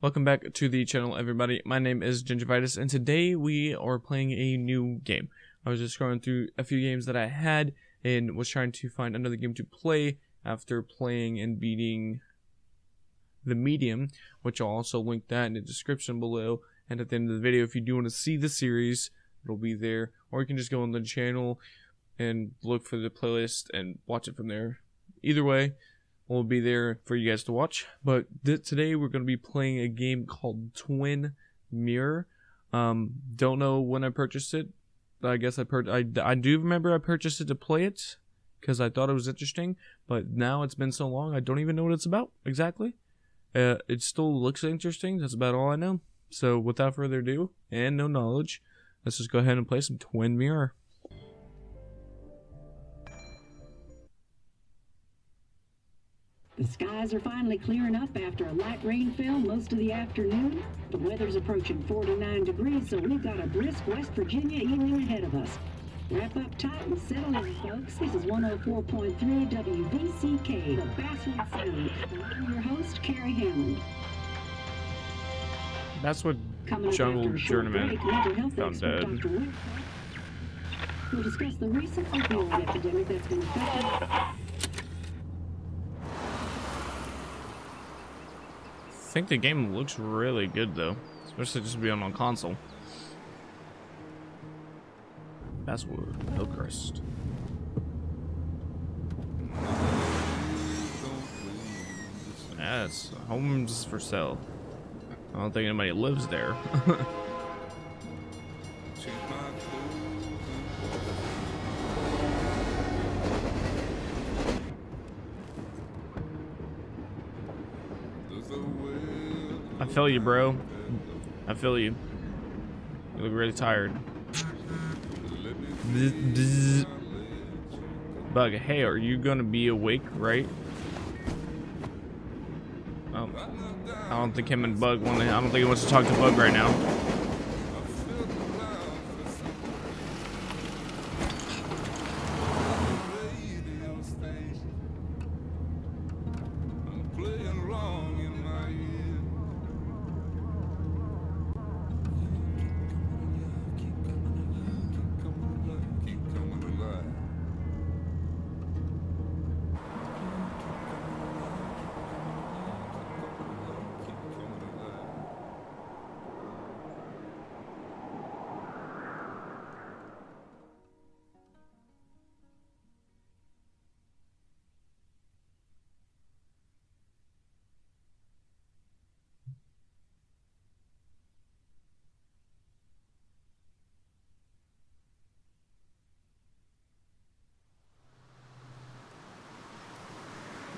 Welcome back to the channel, everybody. My name is Gingivitis, and today we are playing a new game. I was just scrolling through a few games that I had and was trying to find another game to play after playing and beating The Medium, which I'll also link that in the description below. And at the end of the video, if you do want to see the series, it'll be there. Or you can just go on the channel and look for the playlist and watch it from there. Either way, will be there for you guys to watch. But today we're going to be playing a game called Twin Mirror. Don't know when I purchased it. I guess I do remember I purchased it to play it because I thought it was interesting. But now it's been so long, I don't even know what it's about exactly. It still looks interesting. That's about all I know. So without further ado and no knowledge, let's just go ahead and play some Twin Mirror. The skies are finally clearing up after a light rain fell most of the afternoon. The weather's approaching 49 degrees, so we've got a brisk West Virginia evening ahead of us. Wrap up tight and settle in, folks. This is 104.3 WVCK, the Basswood Sound. I'm your host, Carrie Hammond. That's what Jungle Journeyman found dead. We'll discuss the recent opioid epidemic that's been affecting. I think the game looks really good though, especially just being on console. Basswood, Hillcrest. Yeah, it's homes for sale. I don't think anybody lives there. I feel you, bro. I feel you. You look really tired. Bug, hey, are you gonna be awake, right? I don't think him and Bug want to. I don't think he wants to talk to Bug right now.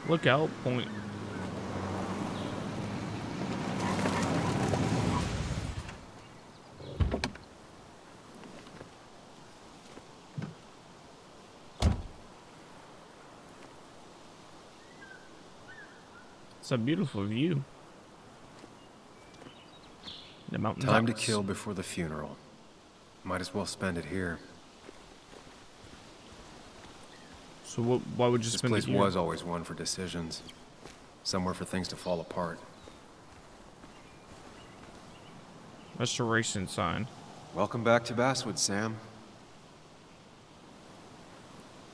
Lookout point. It's a beautiful view. The mountain Time to tops. kill before the funeral. Might as well spend it here. So why would you This spend place it here? was always one for decisions. Somewhere for things to fall apart. Restoration sign. Welcome back to Basswood, Sam.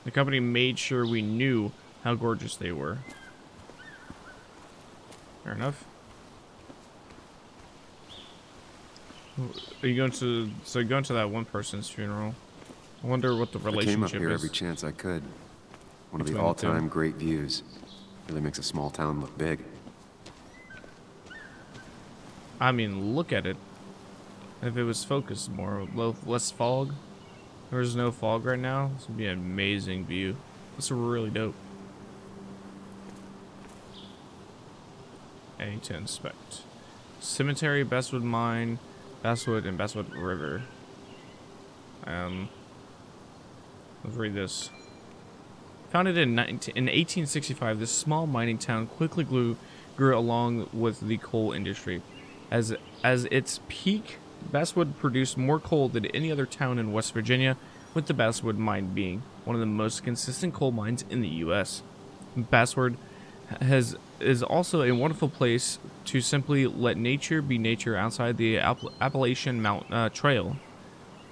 The company made sure we knew how gorgeous they were. Fair enough. Are you going to? So you're going to that one person's funeral? I wonder what the I came up relationship here is. every chance I could. One of the Between the two. all-time great views. Really makes a small town look big. I mean, look at it. If it was focused more, less fog. There's no fog right now. This would be an amazing view. It's really dope. A to inspect. Cemetery, Basswood Mine, Basswood, and Basswood River. Let's read this. Founded in 1865, this small mining town quickly grew along with the coal industry. As its peak, Basswood produced more coal than any other town in West Virginia, with the Basswood mine being one of the most consistent coal mines in the U.S. Basswood is also a wonderful place to simply let nature be nature outside the Appalachian Trail.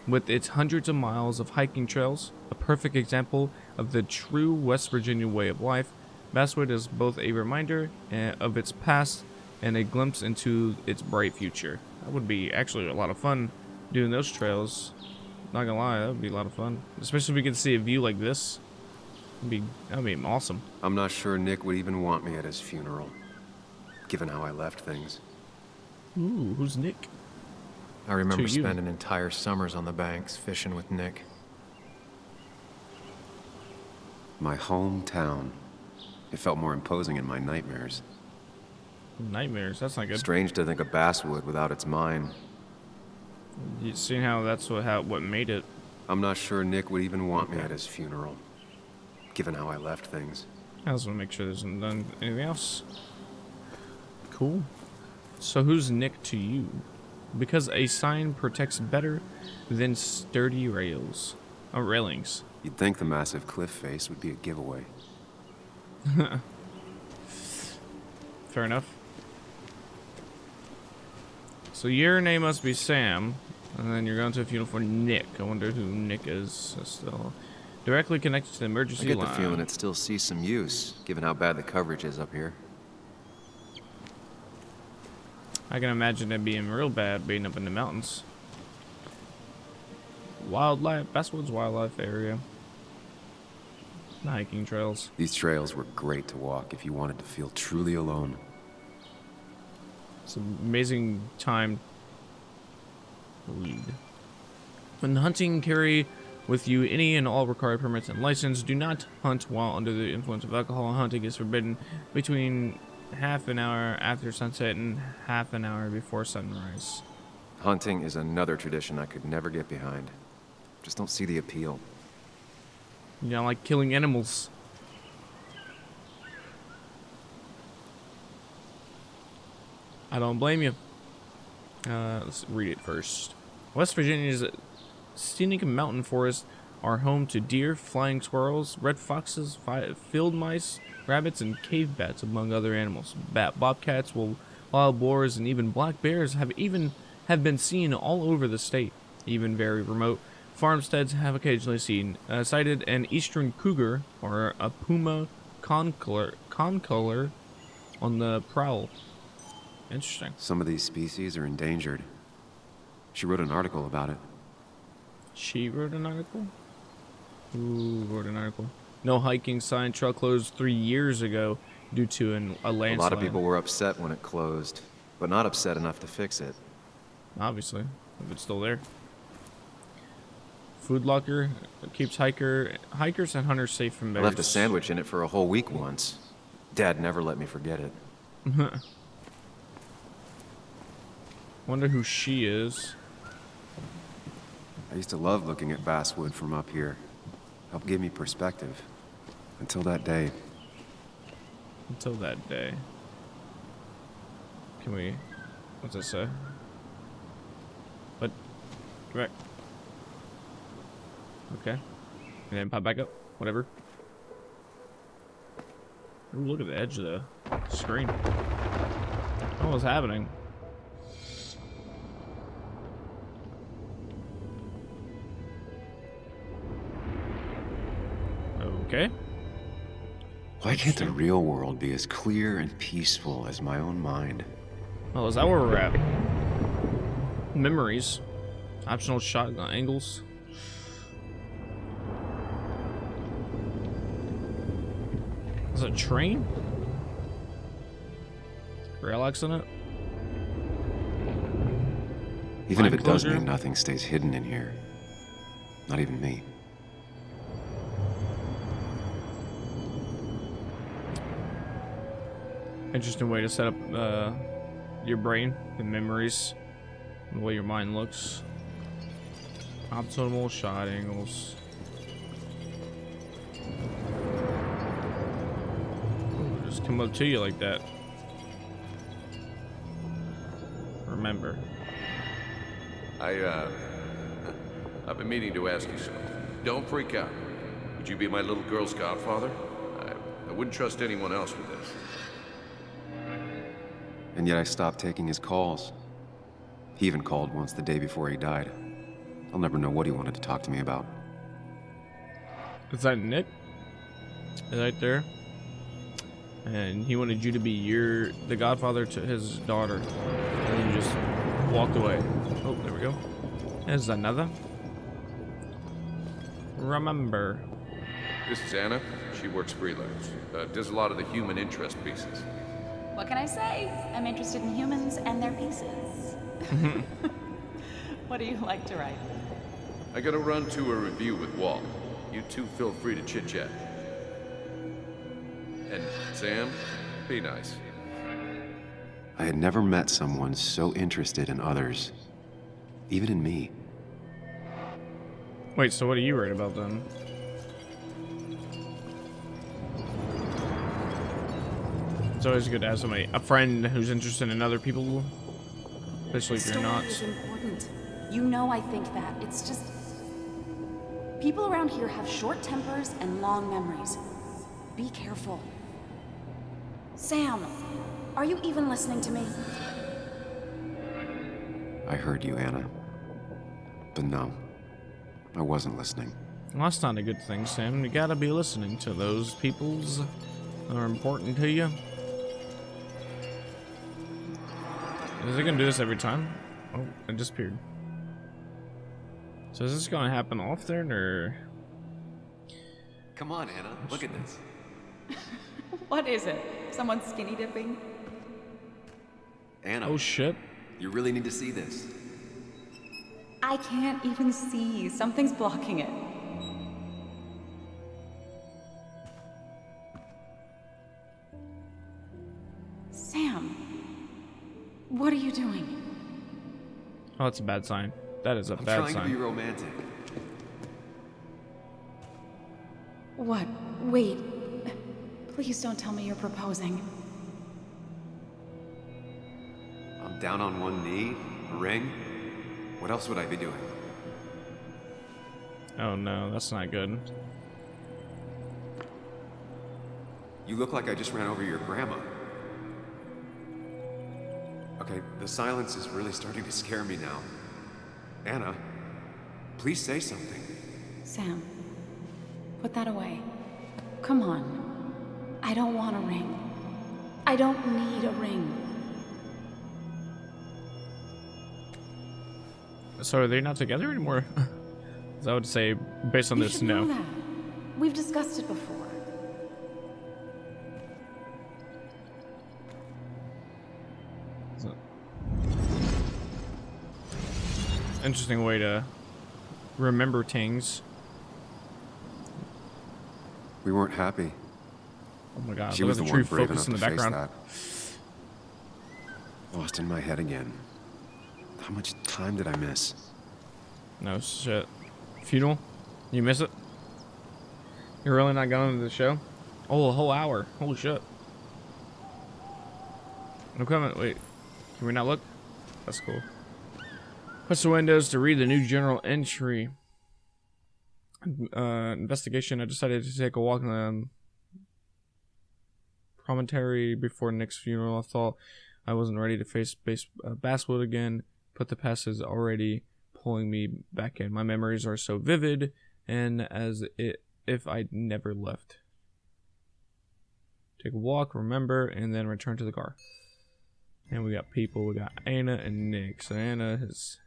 With its hundreds of miles of hiking trails, a perfect example of the true West Virginia way of life, Basswood is both a reminder of its past and a glimpse into its bright future. That would be actually a lot of fun doing those trails. Not gonna lie, that would be a lot of fun. Especially if we could see a view like this. That'd be awesome. I'm not sure Nick would even want me at his funeral, given how I left things. Ooh, who's Nick? I remember To you. spending entire summers on the banks fishing with Nick. My hometown. It felt more imposing in my nightmares. Nightmares, that's not good. Strange to think of Basswood without its mine. You seen how that's what made it. I'm not sure Nick would even want me at his funeral, given how I left things. I just want to make sure there's done anything else. Cool. So who's Nick to you? Because a sign protects better than sturdy railings. You'd think the massive cliff face would be a giveaway. Fair enough. So your name must be Sam, and then you're going to a funeral for Nick. I wonder who Nick is. That's still directly connected to the emergency I get line. the feeling it still sees some use, given how bad the coverage is up here. I can imagine it being real bad being up in the mountains. Wildlife, Basswood's wildlife area. Hiking trails. These trails were great to walk if you wanted to feel truly alone. It's an amazing time to lead. When hunting, carry with you any and all required permits and license. Do not hunt while under the influence of alcohol. Hunting is forbidden between half an hour after sunset and half an hour before sunrise. Hunting is another tradition I could never get behind. Just don't see the appeal. You know, like killing animals. I don't blame you. Let's read it first. West Virginia's scenic mountain forests are home to deer, flying squirrels, red foxes, field mice, rabbits, and cave bats, among other animals. Bobcats, wild boars, and even black bears have been seen all over the state. Even very remote farmsteads have occasionally sighted an eastern cougar or a puma concolor on the prowl. Interesting. Some of these species are endangered. She wrote an article about it. She wrote an article? Who wrote an article? No hiking sign. Trail closed 3 years ago due to a landslide. A lot of people were upset when it closed, but not upset enough to fix it. Obviously, if it's still there. Food locker keeps hikers and hunters safe from bears. I left a sandwich in it for a whole week once. Dad never let me forget it. Wonder who she is. I used to love looking at Basswood from up here. Helped give me perspective. Until that day. Until that day. Can we... What's that say? What? Correct. Okay. And then pop back up. Whatever. Ooh, look at the edge of the screen. What was happening? Okay. Why can't the real world be as clear and peaceful as my own mind? Oh, is that where we're at? Memories. Optional shot angles. Is it a train? Rail accident? Even if Line it does closure? mean nothing stays hidden in here. Not even me. Interesting way to set up your brain and memories and the way your mind looks. Optimal shot angles. Ooh, just come up to you like that. Remember. I've been meaning to ask you something. Don't freak out. Would you be my little girl's godfather? I wouldn't trust anyone else with this. And yet I stopped taking his calls. He even called once the day before he died. I'll never know what he wanted to talk to me about. Is that Nick? Right there. And he wanted you to be the godfather to his daughter. And then you just walked away. Oh, there we go. There's another. Remember. This is Anna. She works freelance. Does a lot of the human interest pieces. What can I say? I'm interested in humans and their pieces. What do you like to write? I gotta run to a review with Walt. You two feel free to chit-chat. And Sam, be nice. I had never met someone so interested in others. Even in me. Wait, so what do you write about then? It's always good to have a friend who's interested in other people, especially if you're not. Story is important. You know I think that. It's just... people around here have short tempers and long memories. Be careful. Sam, are you even listening to me? I heard you, Anna. But no, I wasn't listening. Well, that's not a good thing, Sam. You gotta be listening to those peoples that are important to you. Is it gonna do this every time? Oh, it disappeared. So is this gonna happen often, or? Come on, Anna. Look at this. What is it? Someone skinny dipping? Anna. Oh shit. You really need to see this. I can't even see. Something's blocking it. Sam, what are you doing? Oh, that's a bad sign. That is a I'm bad trying to be sign. romantic. What? Wait. Please don't tell me you're proposing. I'm down on one knee, a ring. What else would I be doing? Oh no, that's not good. You look like I just ran over your grandma. Okay, the silence is really starting to scare me now. Anna, please say something. Sam, put that away. Come on. I don't want a ring. I don't need a ring. So are they not together anymore? I would say, based on You this, should know no. that. We've discussed it before. Interesting way to remember things. We weren't happy. Oh my god, She look was at the the tree one brave focus enough in the to face background. that. Lost in my head again. How much time did I miss? No shit. Funeral? You miss it? You're really not going to the show? Oh, a whole hour. Holy shit. No comment. Wait. Can we not look? That's cool. Push the windows to read the new journal entry. Investigation. I decided to take a walk on the promontory before Nick's funeral. I thought I wasn't ready to face Basswood again, but the past is already pulling me back in. My memories are so vivid, and if I'd never left. Take a walk, remember, and then return to the car. And we got people. We got Anna and Nick. So Anna, his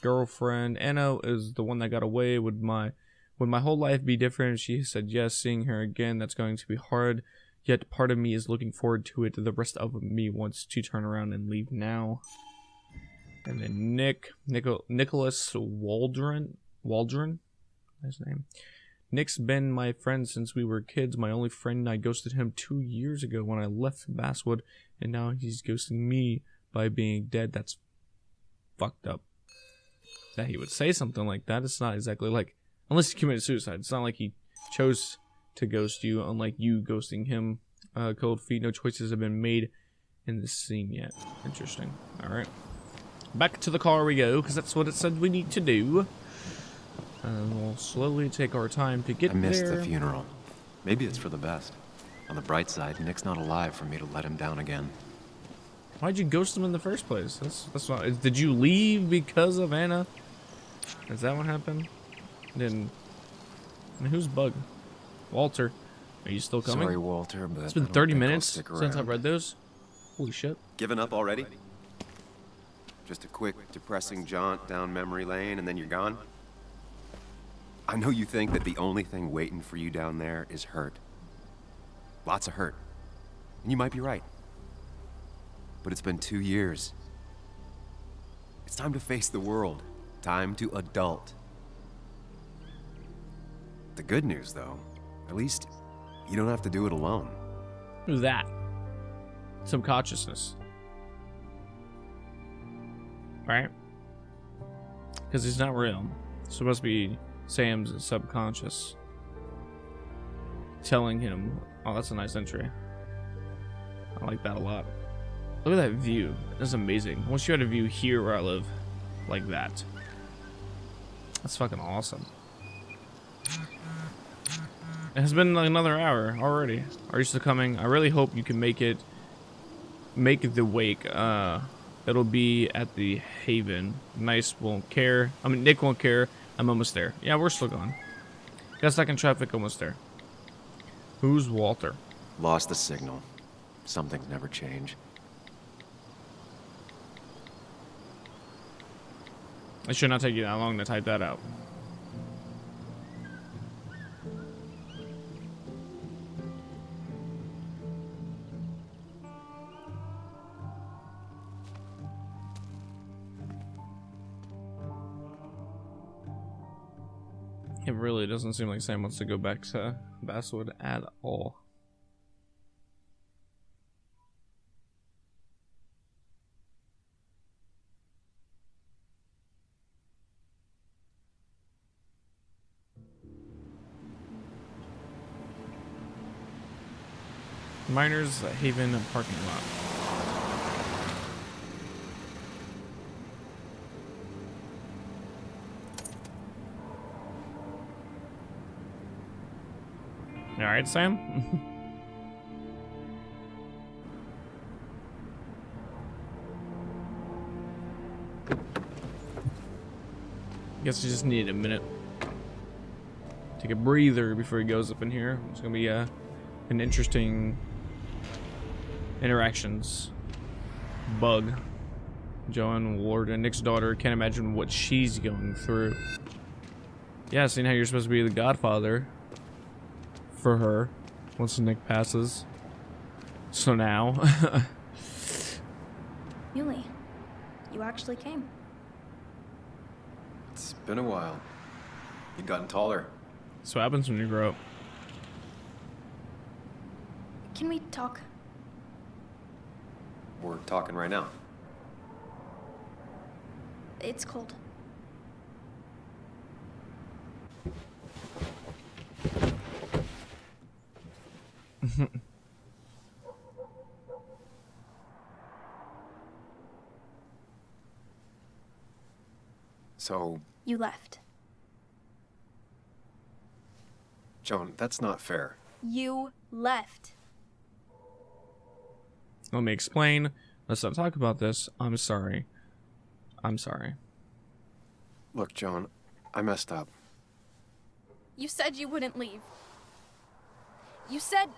girlfriend. Anna is the one that got away. Would my whole life be different? She said yes. Seeing her again, that's going to be hard. Yet part of me is looking forward to it. The rest of me wants to turn around and leave now. And then Nicholas Waldron, his name. Nick's been my friend since we were kids. My only friend. I ghosted him 2 years ago when I left Basswood, and now he's ghosting me by being dead. That's fucked up. That he would say something like that. It's not exactly like, unless he committed suicide. It's not like he chose to ghost you, unlike you ghosting him. Cold feet. No choices have been made in this scene yet. Interesting. All right. Back to the car we go, because that's what it said we need to do. And we'll slowly take our time to get I missed there. the funeral. Maybe it's for the best. On the bright side, Nick's not alive for me to let him down again. Why'd you ghost him in the first place? That's not. Did you leave because of Anna? Is that what happened? Then, I mean, who's Bug? Walter, are you still coming? Sorry, Walter, but It's been I don't 30 think I'll minutes stick since I around. read those. Holy shit. Giving up already? Just a quick, depressing jaunt down memory lane, and then you're gone? I know you think that the only thing waiting for you down there is hurt. Lots of hurt. And you might be right. But it's been 2 years. It's time to face the world. Time to adult. The good news, though, at least you don't have to do it alone. Who's that? Subconsciousness. Right? Because he's not real. It's supposed to be Sam's subconscious telling him, oh, that's a nice entry. I like that a lot. Look at that view. That's amazing. I wish you had a view here where I live. Like that. That's fucking awesome. It has been like another hour already. Are you still coming? I really hope you can make it. Make the wake. It'll be at the Haven. Nice won't care. I mean, Nick won't care. I'm almost there. Yeah, we're still gone. Got stuck in traffic, almost there. Who's Walter? Lost the signal. Some things never change. It should not take you that long to type that out. It really doesn't seem like Sam wants to go back to Basswood at all. Miners Haven parking lot. All right, Sam. Guess you just need a minute. Take a breather before he goes up in here. It's gonna be an interesting interactions. Bug. Joan Ward and Nick's daughter. Can't imagine what she's going through. Yeah, seeing how you're supposed to be the godfather for her once Nick passes. So now. Yuli, you actually came. It's been a while. You've gotten taller. That's what happens when you grow up. Can we talk? We're talking right now. It's cold. So, You left. Joan, that's not fair. You left. Let me explain. Let's not talk about this. I'm sorry. I'm sorry. Look, Joan, I messed up. You said you wouldn't leave. You said...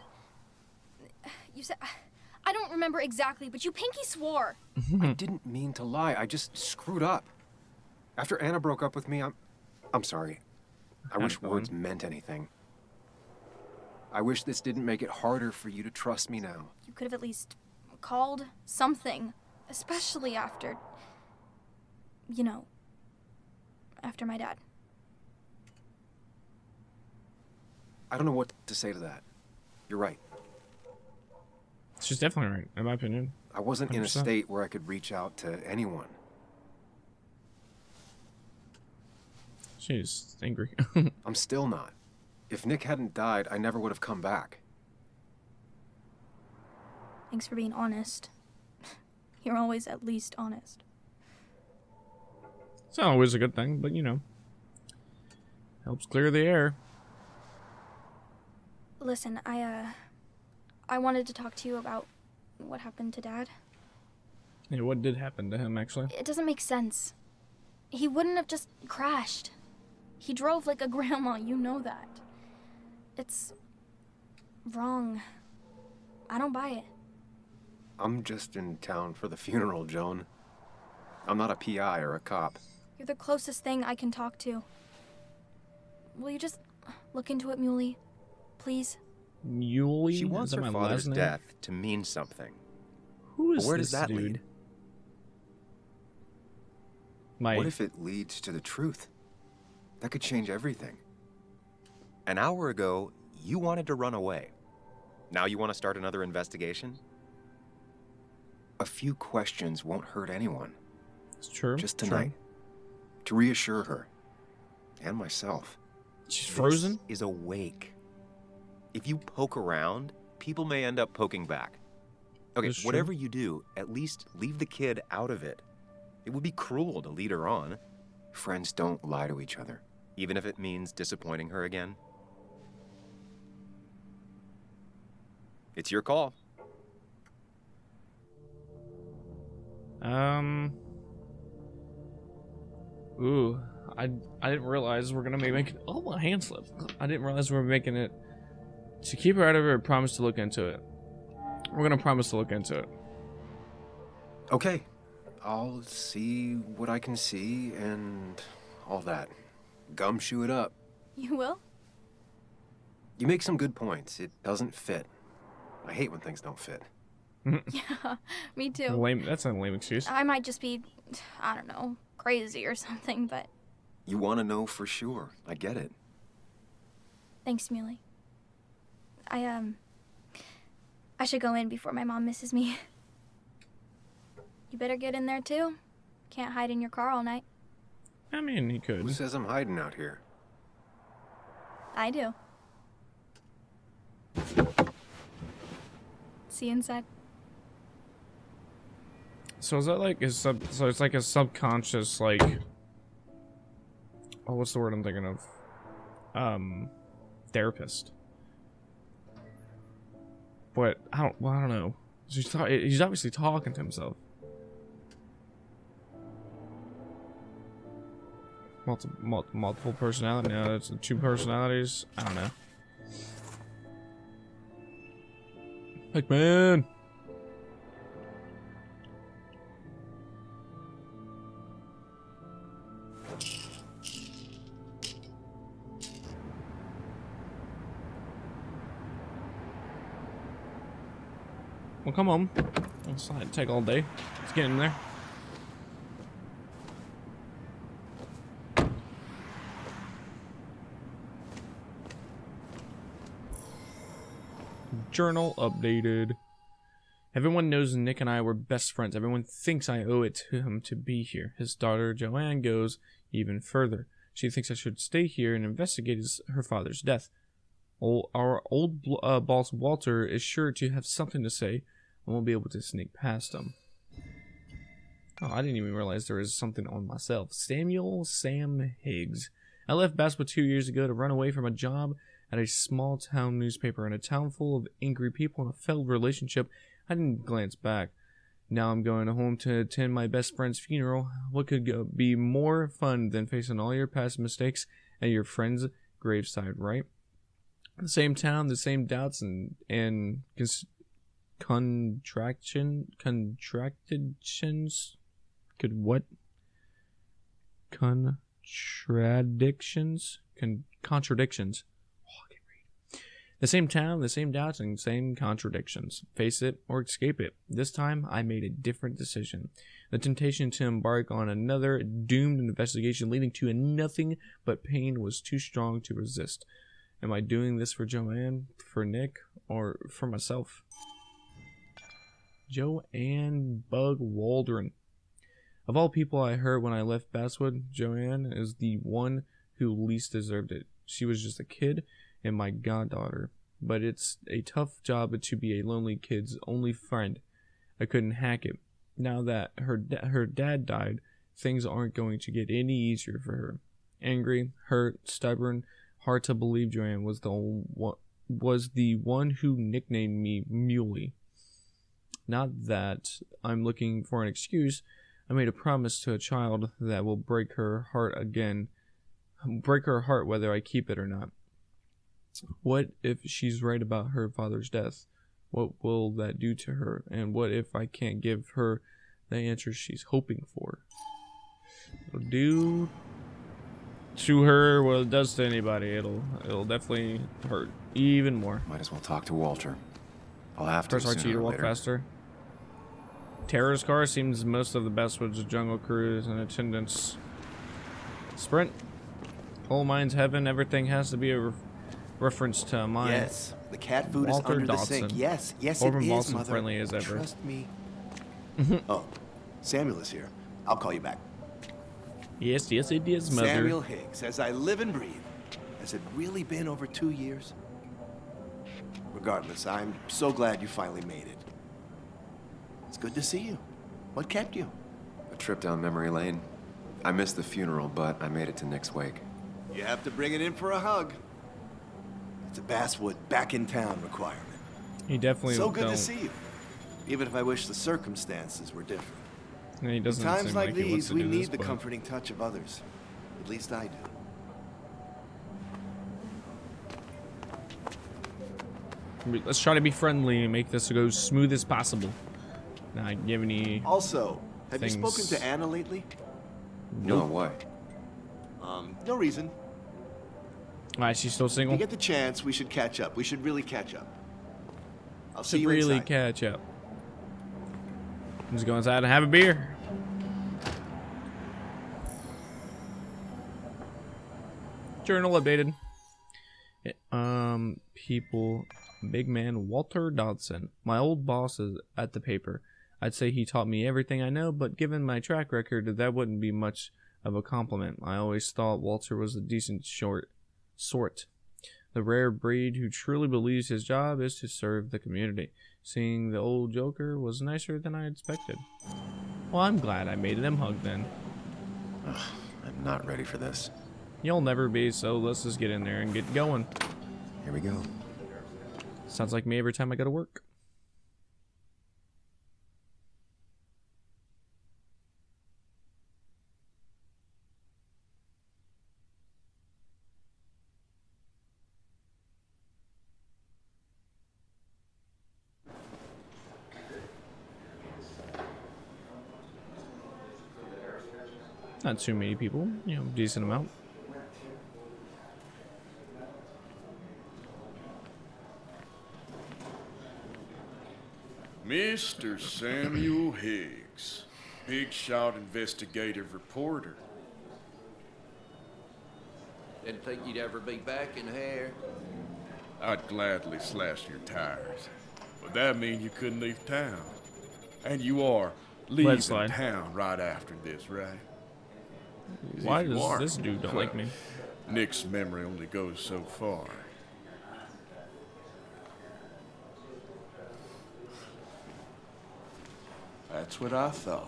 I don't remember exactly, but you pinky swore. I didn't mean to lie. I just screwed up. After Anna broke up with me, I'm sorry. I wish words meant anything. I wish this didn't make it harder for you to trust me now. You could have at least called something, especially after... You know, after my dad. I don't know what to say to that. You're right. She's definitely right, in my opinion. I wasn't in a 100%. state where I could reach out to anyone. She's angry. I'm still not. If Nick hadn't died, I never would have come back. Thanks for being honest. You're always at least honest. It's not always a good thing, but you know. Helps clear the air. Listen, I wanted to talk to you about what happened to Dad. Yeah, what did happen to him, actually? It doesn't make sense. He wouldn't have just crashed. He drove like a grandma, you know that. It's wrong. I don't buy it. I'm just in town for the funeral, Joan. I'm not a PI or a cop. You're the closest thing I can talk to. Will you just look into it, Muley? Please? Muley? She wants Is that her my father's last name? death to mean something. Who is But where this does that dude? lead? What if it leads to the truth? That could change everything. An hour ago, you wanted to run away. Now you want to start another investigation? A few questions won't hurt anyone. It's true. Just true. tonight. To reassure her. And myself. She's frozen? This is a wake. If you poke around, people may end up poking back. Okay, That's true. whatever you do, at least leave the kid out of it. It would be cruel to lead her on. Friends don't lie to each other, even if it means disappointing her again. It's your call. Ooh, I didn't realize we're gonna be making. Oh, my hand slipped. I didn't realize we were making it. To keep her out of it, I promise to look into it. We're gonna promise to look into it. Okay, I'll see what I can see and all that. Gumshoe it up. You will? You make some good points. It doesn't fit. I hate when things don't fit. Yeah, me too. Lame. That's a lame excuse. I might just be, I don't know, crazy or something, but You want to know for sure. I get it. thanks, Muley. I should go in before my mom misses me. You better get in there too. Can't hide in your car all night. I mean, he could. Who says I'm hiding out here? I do. See you inside. So is that like so it's like a subconscious, like, oh, what's the word I'm thinking of? Therapist. But I don't know. He's obviously talking to himself. Multiple personality. No, it's two personalities. I don't know. Like, man. Well, come on. It's not take all day. Let's get in there. Journal updated. Everyone knows Nick and I were best friends. Everyone thinks I owe it to him to be here. His daughter, Joanne, goes even further. She thinks I should stay here and investigate her father's death. Our old boss, Walter, is sure to have something to say, and won't be able to sneak past him. Oh, I didn't even realize there was something on myself. Sam Higgs. I left Basswood 2 years ago to run away from a job at a small town newspaper in a town full of angry people and a failed relationship. I didn't glance back. Now I'm going home to attend my best friend's funeral. What could be more fun than facing all your past mistakes at your friend's graveside, right? The same town, the same doubts and contradictions. Could what? Contradictions. Oh, I can't read. The same town, the same doubts, and same contradictions. Face it or escape it. This time, I made a different decision. The temptation to embark on another doomed investigation leading to nothing but pain was too strong to resist. Am I doing this for Joanne, for Nick, or for myself? Joanne Bug Waldron. Of all people I heard when I left Basswood, Joanne is the one who least deserved it. She was just a kid and my goddaughter. But it's a tough job to be a lonely kid's only friend. I couldn't hack it. Now that her dad died, things aren't going to get any easier for her. Angry, hurt, stubborn, hard to believe Joanne was the one who nicknamed me Muley. Not that I'm looking for an excuse. I made a promise to a child that will break her heart again. Break her heart whether I keep it or not. What if she's right about her father's death? What will that do to her? And what if I can't give her the answer she's hoping for? It'll do to her what it does to anybody. It'll definitely hurt even more. Might as well talk to Walter. I'll have to Press RT sooner to or walk later. faster. Terror's car seems most of the best with the jungle crews and attendants. Sprint. Coal mines heaven. Everything has to be a reference to a mine. Yes, the cat food Walter is under Dodson. the sink. Yes, yes, Corbin it is, Boston Mother. friendly as ever. Trust me. Oh, Samuel is here. I'll call you back. Yes, yes, it is, mother. Samuel Higgs, as I live and breathe. Has it really been over 2 years? Regardless, I'm so glad you finally made it. It's good to see you. What kept you? A trip down memory lane. I missed the funeral, but I made it to Nick's wake. You have to bring it in for a hug. It's a Basswood back in town requirement. He definitely So good don't. to see you. Even if I wish the circumstances were different. And he doesn't In times seem like he wants these, to we do need this, the but comforting touch of others. At least I do. let's try to be friendly and make this go as smooth as possible. Now, do you have any? Also, have you Things- spoken to Anna lately? No, why? No reason. Why, is she still If single? you get the chance, we should catch up. We should really catch up. I'll see To you really inside. catch up. Let's go inside and have a beer. Journal updated. People, big man Walter Dodson. My old boss is at the paper. I'd say he taught me everything I know, but given my track record, that wouldn't be much of a compliment. I always thought Walter was a decent sort. The rare breed who truly believes his job is to serve the community. Seeing the old joker was nicer than I expected. Well, I'm glad I made them hug then. I'm not ready for this. You'll never be, so let's just get in there and get going. Here we go. Sounds like me every time I go to work. Not too many people, decent amount. Mr. Samuel Higgs, big shot investigative reporter. Didn't think you'd ever be back in here. I'd gladly slash your tires, but that mean you couldn't leave town. And you are leaving Landslide. town right after this, right? Why If you does aren't, this dude don't like me? Nick's memory only goes so far. That's what I thought.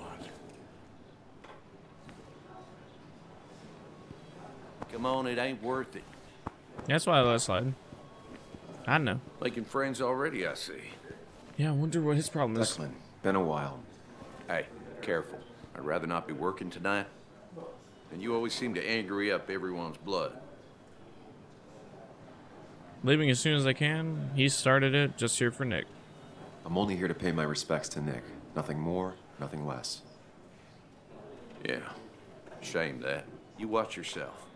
Come on, it ain't worth it. That's why I let it slide. I know. Making friends already, I see. Yeah, I wonder what his problem is. Declan, been a while. Hey, careful. I'd rather not be working tonight. And you always seem to angry up everyone's blood. Leaving as soon as I can. He started it, just here for Nick. I'm only here to pay my respects to Nick. Nothing more, nothing less. Yeah. Shame that. You watch yourself.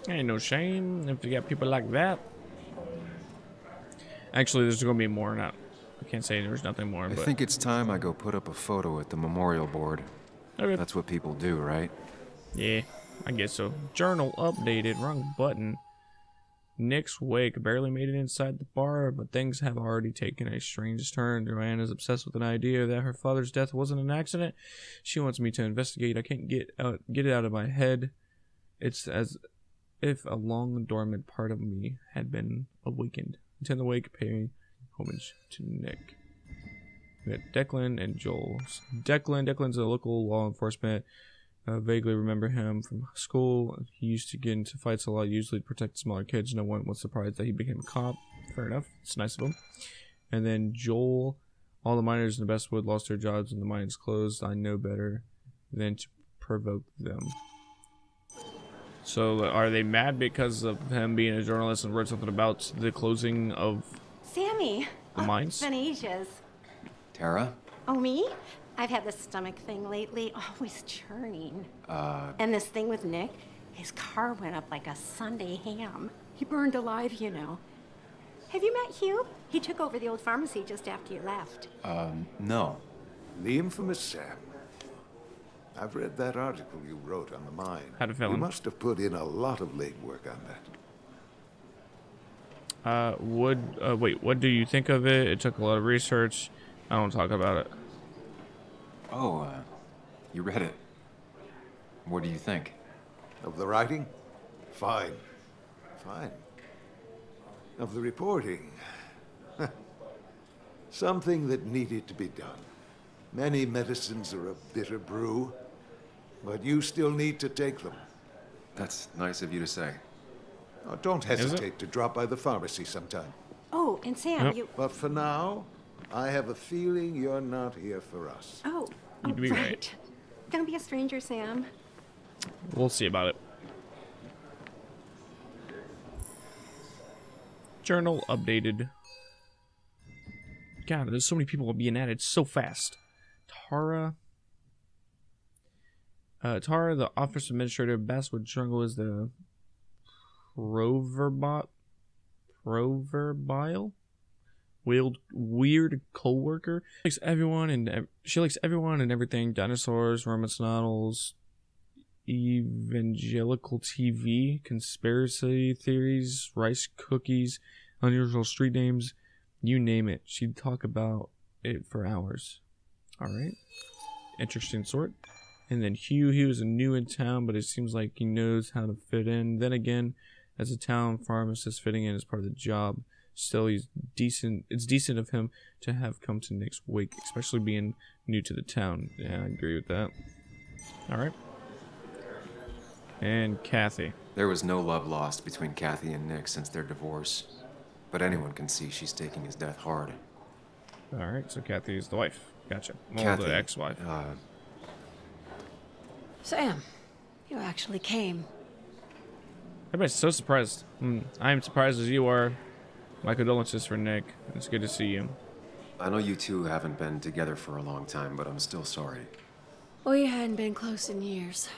Ain't no shame if you got people like that. Actually, there's gonna be more. I can't say there's nothing more, I but think it's time I go put up a photo at the memorial board. okay. That's what people do, right? Yeah, I guess so. Journal updated, wrong button. Nick's wake barely made it inside the bar, but things have already taken a strange turn. Joanne is obsessed with an idea that her father's death wasn't an accident. She wants me to investigate. I can't get it out of my head. It's as if a long dormant part of me had been awakened. Attend the wake, pay homage to Nick. We got Declan and Joel. Declan's a local law enforcement. Vaguely remember him from school. He used to get into fights a lot, usually to protect smaller kids. No one was surprised that he became a cop. Fair enough. It's nice of him. And then Joel All the miners in the Bestwood lost their jobs and the mines closed. I know better than to provoke them. So are they mad because of him being a journalist and wrote something about the closing of Sammy. the mines? It's been ages. Tara? Oh, me? I've had this stomach thing lately, always churning. And this thing with Nick, his car went up like a Sunday ham. He burned alive, you know. Have you met Hugh? He took over the old pharmacy just after you left. No. The infamous Sam. I've read that article you wrote on the mine. Had a feeling. You must have put in a lot of legwork on that. Wait, what do you think of it? It took a lot of research. I don't talk about it. Oh, you read it. What do you think? Of the writing? Fine. Fine. Of the reporting? Something that needed to be done. Many medicines are a bitter brew, but you still need to take them. That's nice of you to say. Oh, don't hesitate to drop by the pharmacy sometime. Oh, and Sam, you... But for now, I have a feeling you're not here for us. Oh, You'd be right. Don't be a stranger, Sam. We'll see about it. Journal updated. God, there's so many people being added so fast. Tara, the office administrator, Basswood Jungle is the Proverbile? Weird co-worker. She likes everyone and everything. Dinosaurs, romance novels, evangelical TV, conspiracy theories, rice cookies, unusual street names, you name it. She'd talk about it for hours. Alright. Interesting sort. And then Hugh is new in town, but it seems like he knows how to fit in. Then again, as a town pharmacist, fitting in is part of the job. Still, he's decent. It's decent of him to have come to Nick's wake, especially being new to the town. Yeah, I agree with that. Alright. And Kathy. There was no love lost between Kathy and Nick since their divorce. But anyone can see she's taking his death hard. Alright, so Kathy is the wife. Gotcha. Well, Kathy, the ex-wife. Sam, you actually came. Everybody's so surprised. I'm surprised as you are. My condolences for Nick. It's good to see you. I know you two haven't been together for a long time, but I'm still sorry. We hadn't been close in years,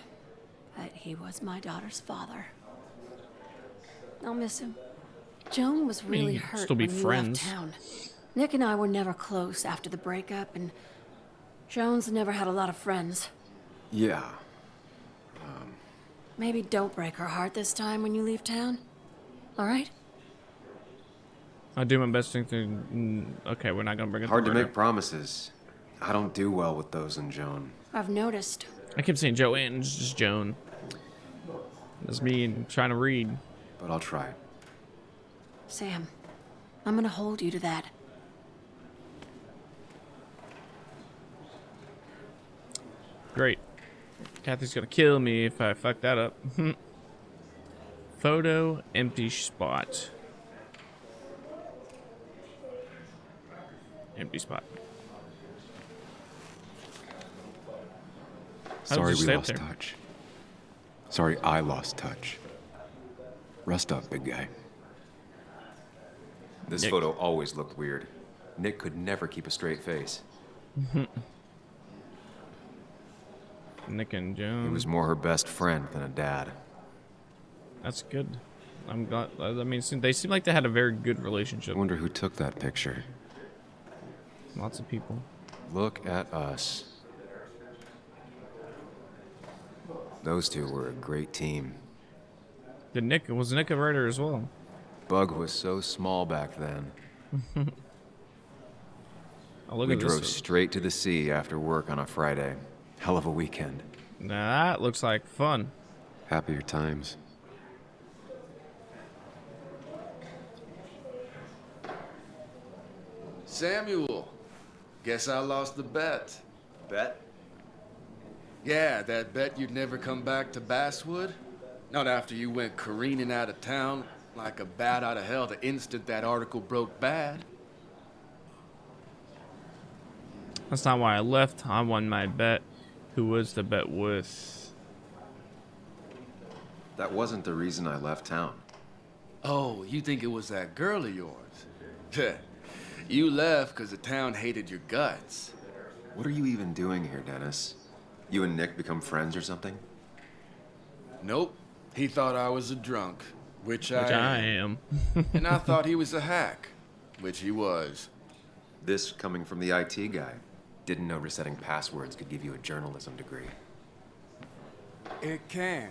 but he was my daughter's father. I'll miss him. Joan was really hurt still be when you friends. left town. Nick and I were never close after the breakup, and Joan's never had a lot of friends. Yeah. Maybe don't break her heart this time when you leave town. All right? I do my best to... Okay, we're not going to bring it Hard to make promises. I don't do well with those in Joan. I've noticed. I keep saying Joanne, it's just Joan. That's me trying to read. But I'll try. Sam, I'm gonna hold you to that. Great. Kathy's gonna kill me if I fuck that up. Photo, empty spot. Empty spot. Sorry we lost touch. Sorry I lost touch. Rest up, big guy. This Nick. photo always looked weird. Nick could never keep a straight face. Nick and Joan. He was more her best friend than a dad. That's good. I'm glad. I mean, they seem like they had a very good I relationship. wonder who took that picture. Lots of people. Look at us. Those two were a great team. Was Nick a writer as well? Bug was so small back then. Oh, look We at drove this. straight to the sea after work on a Friday. Hell of a weekend. Now that looks like fun. Happier times. Samuel, guess I lost the bet. Bet? Yeah, that bet you'd never come back to Basswood? Not after you went careening out of town like a bat out of hell the instant that article broke bad. That's not why I left. I won my bet. Who was the bet with? That wasn't the reason I left town. Oh, you think it was that girl of yours? You left because the town hated your guts. What are you even doing here, Dennis? You and Nick become friends or something? Nope. He thought I was a drunk, which I am. And I thought he was a hack, which he was. This coming from the IT guy. Didn't know resetting passwords could give you a journalism degree. It can.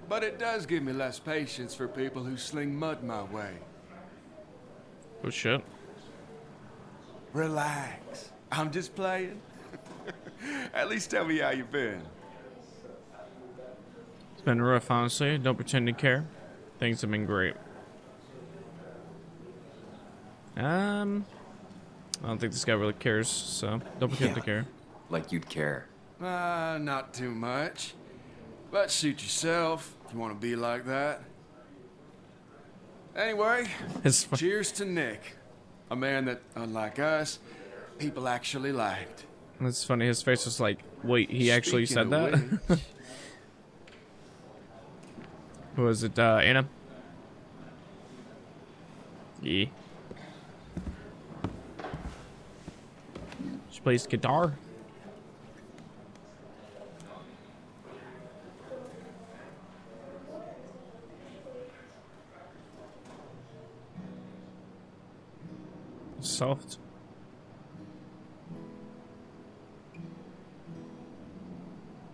But it does give me less patience for people who sling mud my way. Oh shit. Relax. I'm just playing. At least tell me how you been. It's been rough, honestly. Don't pretend to care. Things have been great. I don't think this guy really cares, so don't pretend to care. Like you'd care. Not too much. But suit yourself if you want to be like that. Anyway, cheers to Nick. A man that, unlike us, people actually liked. That's funny. His face was like, wait, he actually said Speaking of that? which- Who was it, Anna? Yeah. She plays guitar. Soft.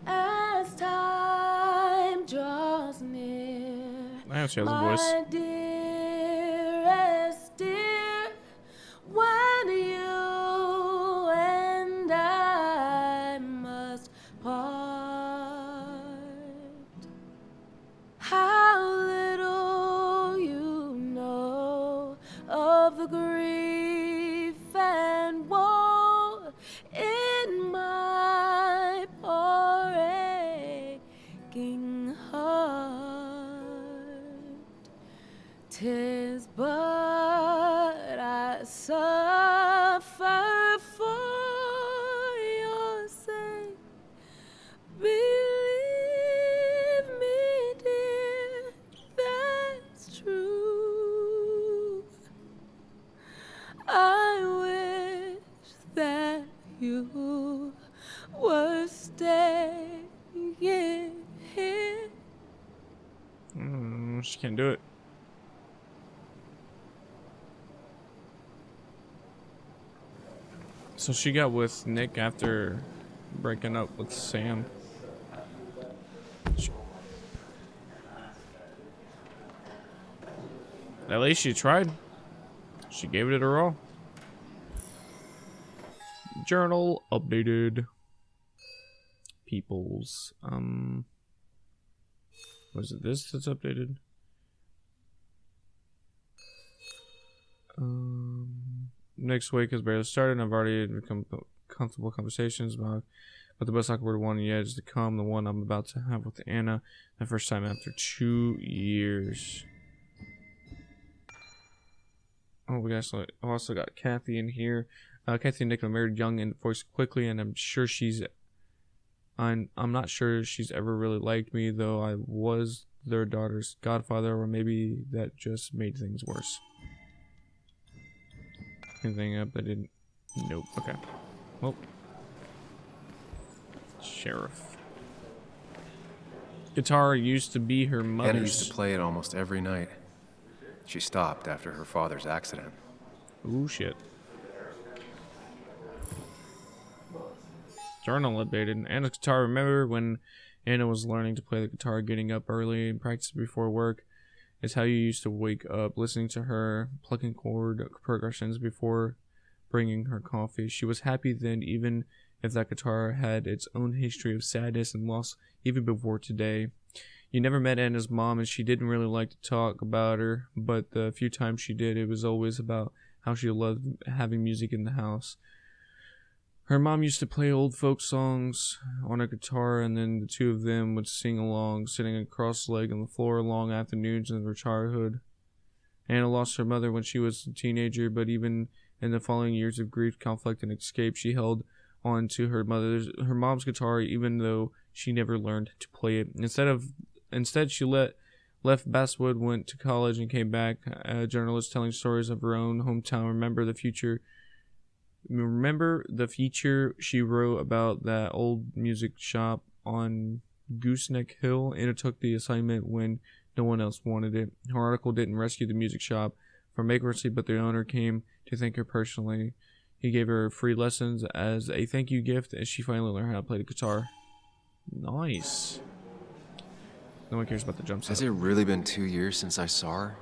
As time draws near, I have she has a voice. my dearest dear, when you and I must part, how little you know of the grief and woe in my poor aching heart. 'Tis but I suffer for your sake. Believe me, dear, that's true. I wish that you were staying here. She can't do it. So she got with Nick after breaking up with Sam. At least she tried. She gave it her all. Journal updated. People's was it this that's updated? Next week has barely started and I've already become comfortable conversations about the best awkward one yet is to come, the one I'm about to have with Anna, the first time after 2 years. Oh, we also got Kathy in here. Kathy and Nick are married young and divorced quickly, and I'm not sure she's ever really liked me, though I was their daughter's godfather, or maybe that just made things worse. Anything up? I didn't. Nope. Okay. Well. Sheriff. Guitar used to be her mother's. Anna used to play it almost every night. She stopped after her father's accident. Ooh, shit. Journal updated. Anna's guitar. Remember when Anna was learning to play the guitar, getting up early and practice before work? It's how you used to wake up, listening to her, plucking chord progressions before bringing her coffee. She was happy then, even if that guitar had its own history of sadness and loss even before today. You never met Anna's mom, and she didn't really like to talk about her, but the few times she did, it was always about how she loved having music in the house. Her mom used to play old folk songs on a guitar, and then the two of them would sing along, sitting cross-legged on the floor long afternoons of her childhood. Anna lost her mother when she was a teenager, but even in the following years of grief, conflict, and escape, she held onto her mom's guitar, even though she never learned to play it. Instead, she left Basswood, went to college, and came back. A journalist telling stories of her own hometown. Remember the feature she wrote about that old music shop on Gooseneck Hill. Anna took the assignment when no one else wanted it. Her article didn't rescue the music shop from bankruptcy, but the owner came to thank her personally. He gave her free lessons as a thank you gift, and she finally learned how to play the guitar. Nice. No one cares about the jump set. Has it really been 2 years since I saw her?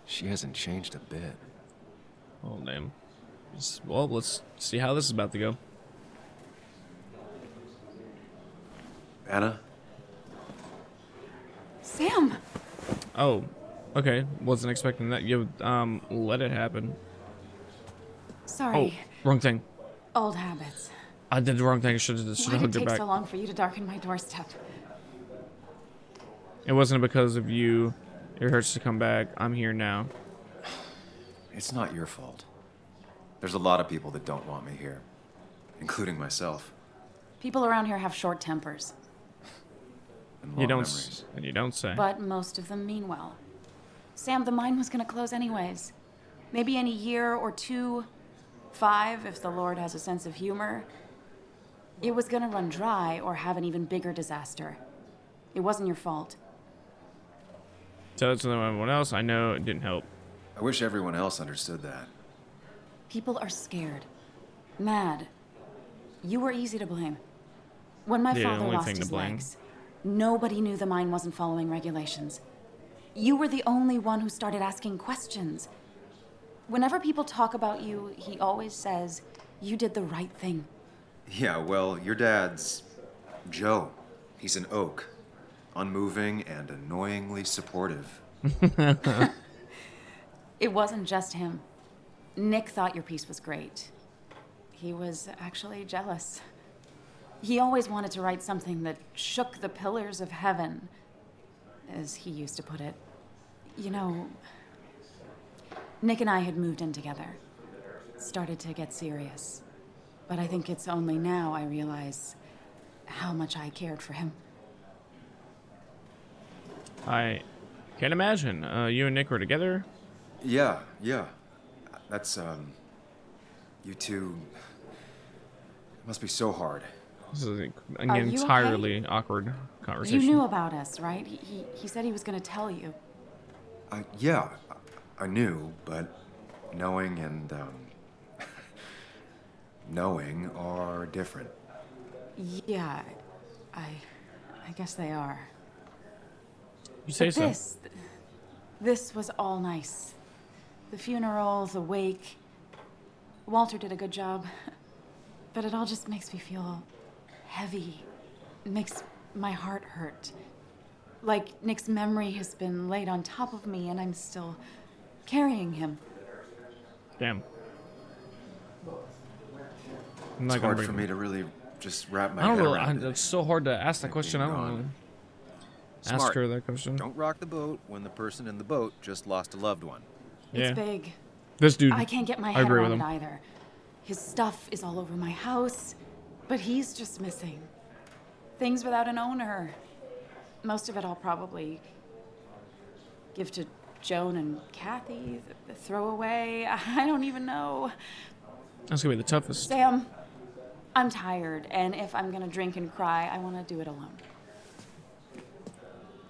She hasn't changed a bit. Oh, damn. Well, let's see how this is about to go. Anna? Sam! Oh, okay. Wasn't expecting that. You, let it happen. Sorry. Oh, wrong thing. Old habits. I did the wrong thing. I should have Why did hugged it her take back. so long for you to darken my doorstep? It wasn't because of you. It hurts to come back. I'm here now. It's not your fault. There's a lot of people that don't want me here, including myself. People around here have short tempers. And long You don't, memories. and you don't say. But most of them mean well. Sam, the mine was gonna close anyways. Maybe in a year or 2, 5, if the Lord has a sense of humor. It was gonna run dry or have an even bigger disaster. It wasn't your fault. Tell it to everyone else. I know it didn't help. I wish everyone else understood that. People are scared. Mad. You were easy to blame. When my Yeah, father only lost thing to his blame. legs, nobody knew the mine wasn't following regulations. You were the only one who started asking questions. Whenever people talk about you, he always says, you did the right thing. Yeah, well, your dad's Joe. He's an oak. Unmoving and annoyingly supportive. It wasn't just him. Nick thought your piece was great. He was actually jealous. He always wanted to write something that shook the pillars of heaven, as he used to put it. You know, Nick and I had moved in together. Started to get serious. But I think it's only now I realize how much I cared for him. I can't imagine. You and Nick were together? Yeah. That's, you two... It must be so hard. This is an Are you entirely awkward conversation. You knew about us, right? He said he was going to tell you. Yeah, I knew, but knowing and, knowing are different. Yeah, I guess they are. You say But so. this was all nice. The funeral, the wake. Walter did a good job. But it all just makes me feel heavy. It makes my heart hurt. Like Nick's memory has been laid on top of me and I'm still carrying him. Damn. I'm It's not gonna hard bring for me to really just wrap my I don't head know. around it. It's so hard to ask that question. I don't know. Ask Smart. her that question. Don't rock the boat when the person in the boat just lost a loved one. Yeah. It's big. This dude. I can't get my I head agree around with it him. either. His stuff is all over my house, but he's just missing. Things without an owner. Most of it I'll probably give to Joan and Kathy, the throwaway. I don't even know. That's gonna be the toughest. Sam, I'm tired, and if I'm gonna drink and cry, I want to do it alone.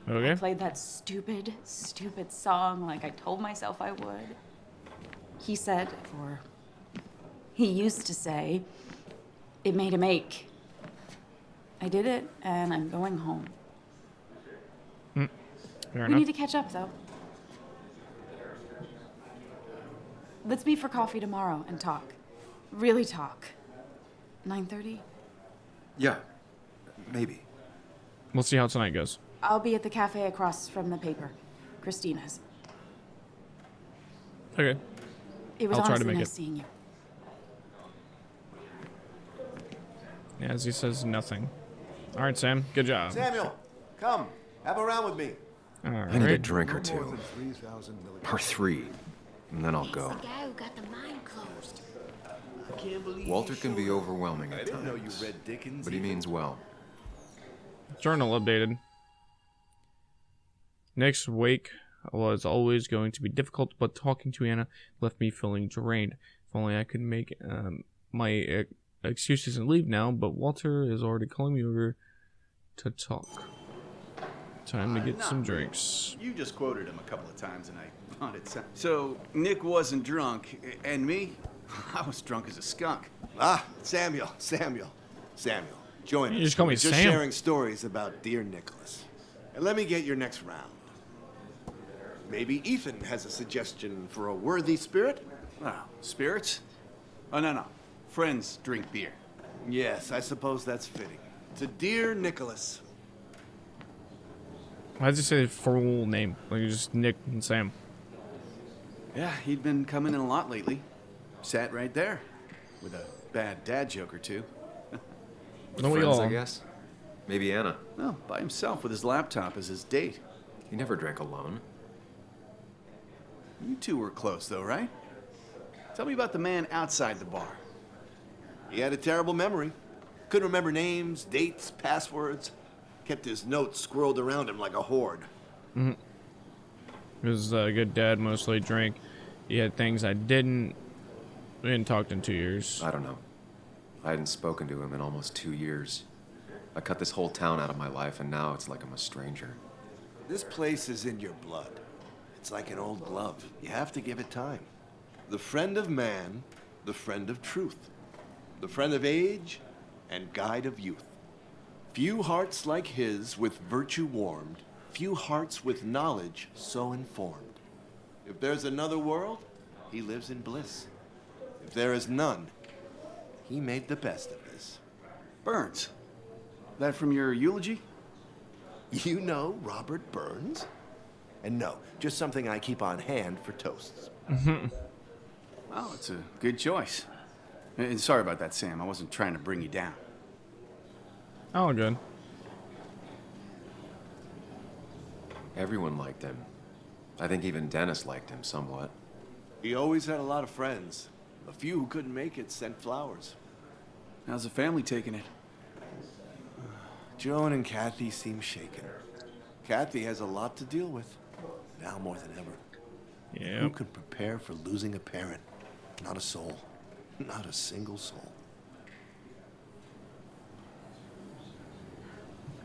Okay. I played that stupid song like I told myself I would. He said, or he used to say, it made him ache. I did it, and I'm going home. Fair We enough. need to catch up, though. Let's meet for coffee tomorrow and talk. Really talk. 9:30? Yeah, maybe. We'll see how tonight goes. I'll be at the cafe across from the paper. Christina's. Okay. It was I'll try to honestly make nice it. seeing you. Yeah, as he says nothing. All right, Sam. Good job. Samuel, come. Have a round with me. All I need a right. drink or No more two. than 3,000 milligrams. Or 3. And then I'll go. The guy who got the mine closed. I can't believe Walter can be overwhelming I at didn't know you times, read Dickens. but he means well. Journal updated. Nick's wake was always going to be difficult, but talking to Anna left me feeling drained. If only I could make my excuses and leave now, but Walter is already calling me over to talk. Time to get some drinks. You just quoted him a couple of times, and I found it so Nick wasn't drunk, and me? I was drunk as a skunk. Ah, Samuel. Join us. You just call me We're just Sam. sharing stories about dear Nicholas. And let me get your next round. Maybe Ethan has a suggestion for a worthy spirit? Oh, spirits? Oh, no. Friends drink beer. Yes, I suppose that's fitting. To dear Nicholas. Why does he say full name? Like just Nick and Sam. Yeah, he'd been coming in a lot lately. Sat right there. With a bad dad joke or two. Don't we Friends, all? I guess. Maybe Anna. No, by himself with his laptop as his date. He never drank alone. You two were close, though, right? Tell me about the man outside the bar. He had a terrible memory. Couldn't remember names, dates, passwords. Kept his notes squirreled around him like a hoard. He was a good dad, mostly drank. He had things I didn't. We hadn't talked in 2 years. I don't know. I hadn't spoken to him in almost 2 years. I cut this whole town out of my life, and now it's like I'm a stranger. This place is in your blood. It's like an old glove. You have to give it time. The friend of man, the friend of truth. The friend of age, and guide of youth. Few hearts like his with virtue warmed, few hearts with knowledge so informed. If there's another world, he lives in bliss. If there is none, he made the best of this. Burns. That from your eulogy? You know Robert Burns? And no, just something I keep on hand for toasts. Well, it's a good choice. And sorry about that, Sam. I wasn't trying to bring you down. Oh, good. Everyone liked him. I think even Dennis liked him somewhat. He always had a lot of friends. A few who couldn't make it sent flowers. How's the family taking it? Joan and Kathy seem shaken. Kathy has a lot to deal with, now more than ever. Yeah. Who can prepare for losing a parent? Not a soul. Not a single soul.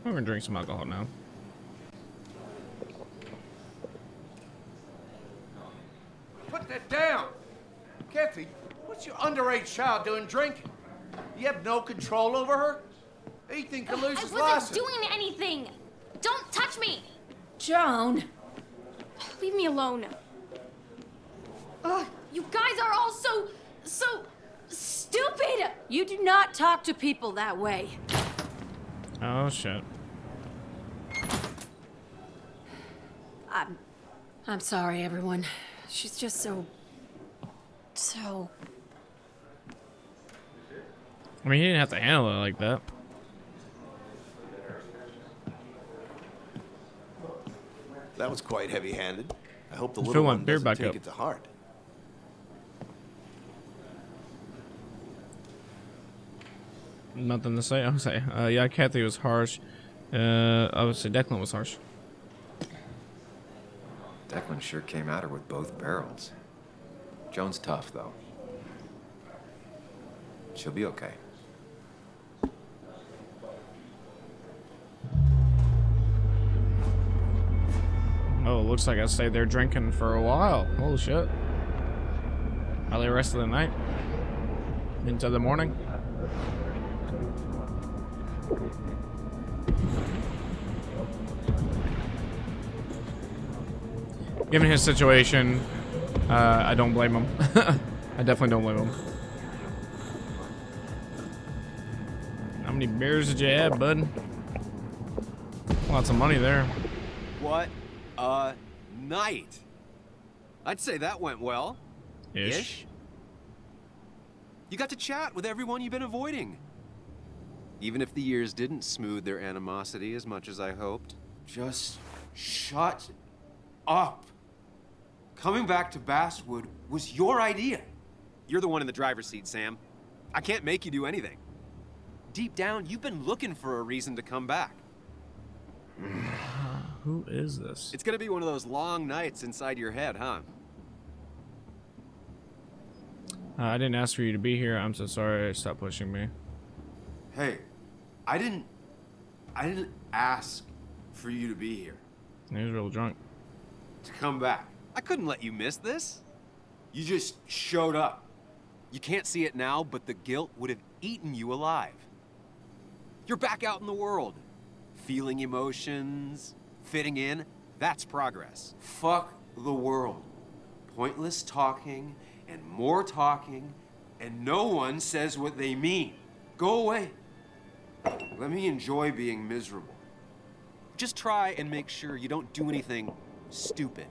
We're gonna drink some alcohol now. Put that down! Kathy, what's your underage child doing drinking? You have no control over her? Ethan can lose his I wasn't license. doing anything! Don't touch me! Joan! Leave me alone. Ugh, you guys are all so stupid! You do not talk to people that way. Oh shit. I'm sorry, everyone. She's just so... I mean, he didn't have to handle it like that. That was quite heavy-handed. I hope the Let's little fill my one beer doesn't back take up. it to heart. Nothing to say. I would say, yeah, Kathy was harsh. I would say Declan was harsh. Declan sure came at her with both barrels. Joan's tough, though. She'll be okay. Oh, looks like I stayed there drinking for a while. Holy shit. Probably the rest of the night. Into the morning. Given his situation, I don't blame him. I definitely don't blame him. How many beers did you have, bud? Lots of money there. What a night! I'd say that went well. Ish. You got to chat with everyone you've been avoiding. Even if the years didn't smooth their animosity as much as I hoped. Just shut up. Coming back to Basswood was your idea. You're the one in the driver's seat, Sam. I can't make you do anything. Deep down, you've been looking for a reason to come back. Who is this? It's gonna be one of those long nights inside your head, huh? I didn't ask for you to be here. I'm so sorry. Stop pushing me. Hey, I didn't ask for you to be here. He was real drunk. To come back. I couldn't let you miss this. You just showed up. You can't see it now, but the guilt would have eaten you alive. You're back out in the world. Feeling emotions, fitting in, that's progress. Fuck the world. Pointless talking and more talking, and no one says what they mean. Go away. Let me enjoy being miserable. Just try and make sure you don't do anything stupid.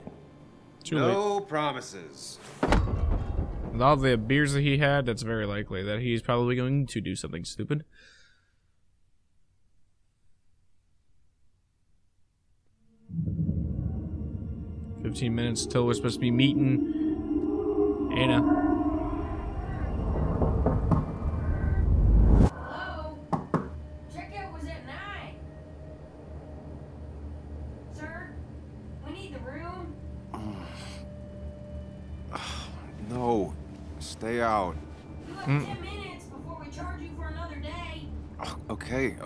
No promises. With all the beers that he had, that's very likely that he's probably going to do something stupid. "15 minutes till we're supposed to be meeting Anna." Hello? Checkout was at 9. Sir, we need the room. No, stay out. You have 10 minutes before we charge you for another day. Okay.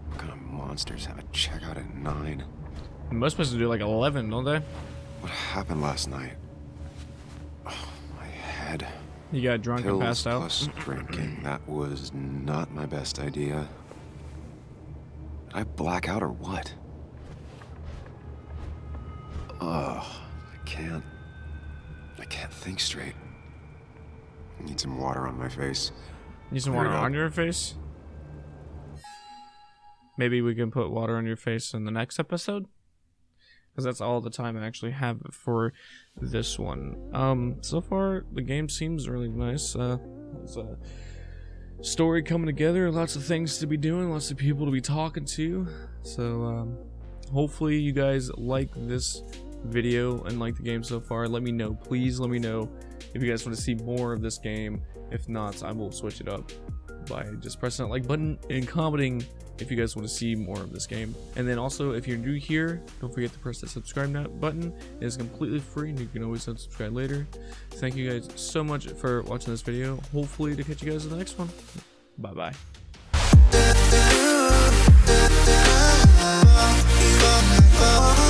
What kind of monsters have a checkout at 9? Most supposed to do like 11, don't they? What happened last night? Oh, my head. You got drunk and passed out? Plus drinking. That was not my best idea. Did I black out or what? Ugh, I can't think straight. I need some water on my face. Need some water on your face? Maybe we can put water on your face in the next episode? Because that's all the time I actually have for this one. So far, the game seems really nice. There's a story coming together, lots of things to be doing, lots of people to be talking to. So, hopefully you guys like this video and like the game so far. Let me know, please let me know if you guys want to see more of this game. If not, I will switch it up by just pressing that like button and commenting if you guys want to see more of this game. And then also, if you're new here, don't forget to press that subscribe now button. It is completely free and you can always unsubscribe later. Thank you guys so much for watching this video. Hopefully to catch you guys in the next one. Bye bye.